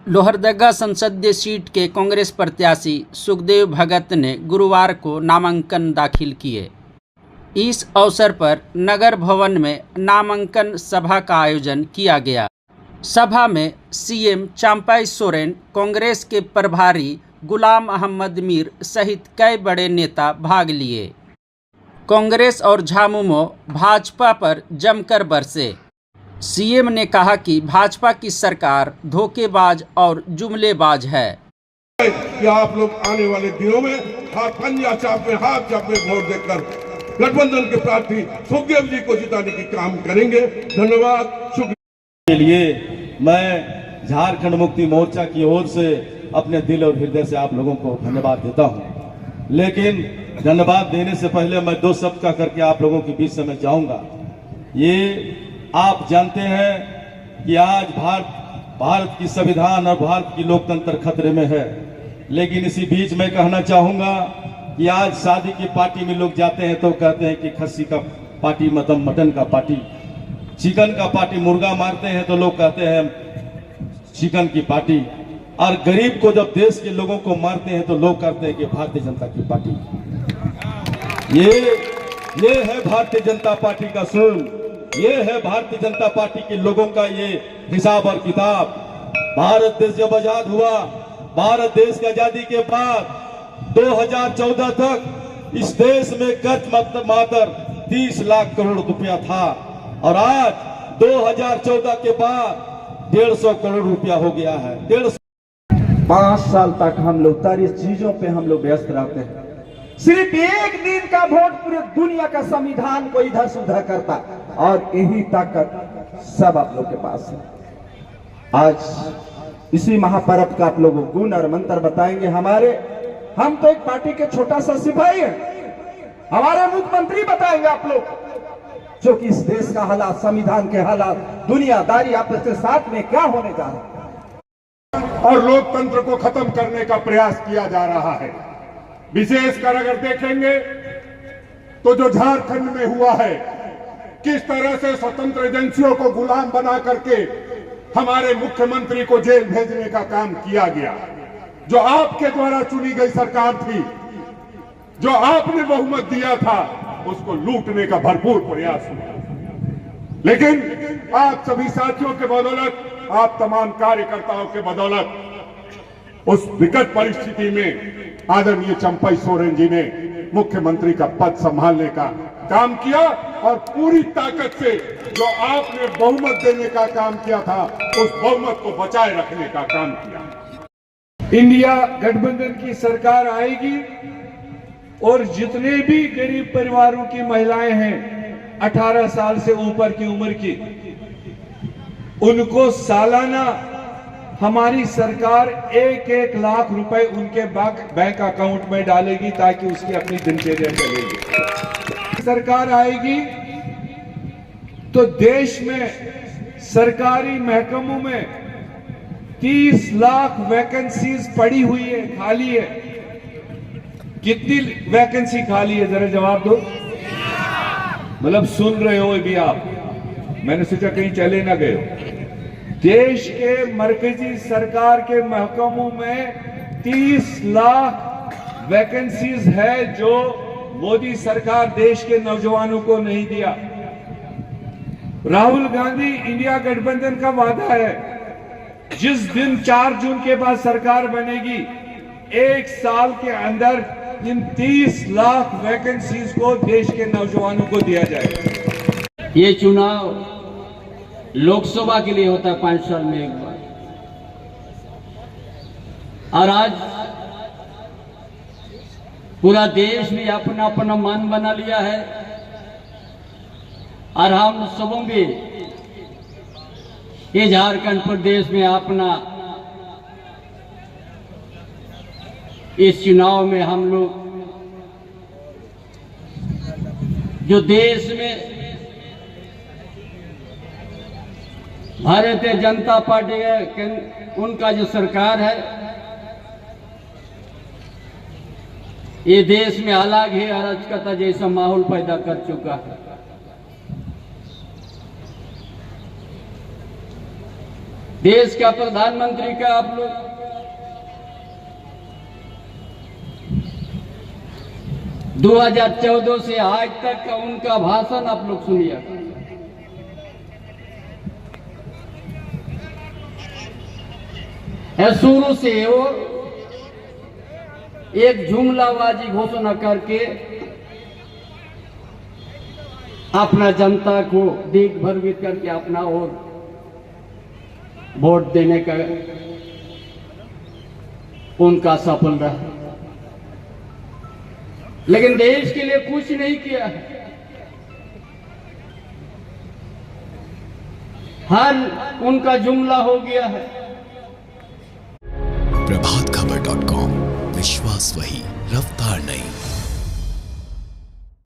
लोहरदगा संसदीय सीट के कांग्रेस प्रत्याशी सुखदेव भगत ने गुरुवार को नामांकन दाखिल किए। इस अवसर पर नगर भवन में नामांकन सभा का आयोजन किया गया। सभा में सीएम चंपाई सोरेन, कांग्रेस के प्रभारी गुलाम अहमद मीर सहित कई बड़े नेता भाग लिए। कांग्रेस और झामुमो भाजपा पर जमकर बरसे। सीएम ने कहा कि भाजपा की सरकार धोखेबाज और जुमलेबाज है कि आप लोग आने वाले दिनों में पंजा चापे हाथ चापे वोट देकर गठबंधन के प्रार्थी सुखदेव जी को जिताने की काम करेंगे। धन्यवाद। शुक्रिया के लिए मैं झारखंड मुक्ति मोर्चा की ओर से अपने दिल और हृदय से आप लोगों को धन्यवाद देता हूं। लेकिन धन्यवाद देने से पहले मैं दो शब्द का करके आप लोगों के बीच से मैं जाऊंगा। ये आप जानते हैं कि आज भारत की संविधान और भारत की लोकतंत्र खतरे में है। लेकिन इसी बीच मैं कहना चाहूंगा कि आज शादी की पार्टी में लोग जाते हैं तो कहते हैं कि खस्सी का पार्टी मतलब मटन का पार्टी, चिकन का पार्टी, मुर्गा मारते हैं तो लोग कहते हैं चिकन की पार्टी, और गरीब को जब देश के लोगों को मारते हैं तो लोग कहते हैं कि भारतीय जनता की पार्टी। ये है भारतीय जनता पार्टी का सूल, ये है भारतीय जनता पार्टी के लोगों का ये हिसाब और किताब। भारत देश जब आजाद हुआ, भारत देश की आजादी के बाद 2014 तक इस देश में कर्ज मात्र 30 लाख करोड़ रुपया था, और आज 2014 के बाद 150 करोड़ रुपया हो गया है। 5 साल तक हम लोग सारी चीजों पे हम लोग व्यस्त रहते हैं। सिर्फ एक दिन का वोट पूरे दुनिया का संविधान को इधर से उधर करता, और यही ताकत सब आप लोग के पास है। आज इसी महापर्व का आप लोगों को गुण और मंत्र बताएंगे। हम तो एक पार्टी के छोटा सा सिपाही हैं। हमारे मुख्यमंत्री बताएंगे आप लोग, जो कि इस देश का हालात, संविधान के हालात, दुनियादारी आपस के साथ में क्या होने जा रहा है, और लोकतंत्र को खत्म करने का प्रयास किया जा रहा है। विशेषकर अगर देखेंगे तो जो झारखंड में हुआ है, किस तरह से स्वतंत्र एजेंसियों को गुलाम बना करके हमारे मुख्यमंत्री को जेल भेजने का काम किया गया। जो आपके द्वारा चुनी गई सरकार थी, जो आपने बहुमत दिया था, उसको लूटने का भरपूर प्रयास हुआ। लेकिन आप सभी साथियों के बदौलत, आप तमाम कार्यकर्ताओं के बदौलत उस विकट परिस्थिति में आदरणीय चंपाई सोरेन जी ने मुख्यमंत्री का पद संभालने का काम किया, और पूरी ताकत से जो आपने बहुमत देने का काम किया था, उस बहुमत को बचाए रखने का काम किया। इंडिया गठबंधन की सरकार आएगी, और जितने भी गरीब परिवारों की महिलाएं हैं 18 साल से ऊपर की उम्र की, उनको सालाना हमारी सरकार 1-1 लाख रुपए उनके बैंक अकाउंट में डालेगी, ताकि उसकी अपनी दिनचर्या चलेगी। सरकार आएगी तो देश में सरकारी महकमों में 30 लाख वैकेंसीज पड़ी हुई है, खाली है। कितनी वैकेंसी खाली है, जरा जवाब दो। मतलब सुन रहे हो भी आप, मैंने सोचा कहीं चले ना गए हो। देश के मरकजी सरकार के महकमों में 30 लाख वैकेंसीज है, जो मोदी सरकार देश के नौजवानों को नहीं दिया। राहुल गांधी इंडिया गठबंधन का वादा है, जिस दिन 4 जून के बाद सरकार बनेगी, 1 साल के अंदर इन 30 लाख वैकेंसीज को देश के नौजवानों को दिया जाएगा। ये चुनाव लोकसभा के लिए होता है 5 साल में एक बार, और आज पूरा देश भी अपना अपना मन बना लिया है, और हम सबों भी ये झारखंड प्रदेश में अपना इस चुनाव में हम लोग जो देश में भारतीय जनता पार्टी है, उनका जो सरकार है, ये देश में अलग ही अराजकता जैसा माहौल पैदा कर चुका है। देश का प्रधानमंत्री का आप लोग 2014 से आज तक का उनका भाषण आप लोग सुनिए। शुरू से वो एक जुमलाबाजी घोषणा करके अपना जनता को दिग भ्रमित करके अपना और वोट देने का उनका सफल रहा, लेकिन देश के लिए कुछ नहीं किया है। हर उनका जुमला हो गया है। प्रभातखबर.com, विश्वास वही, रफ्तार नहीं।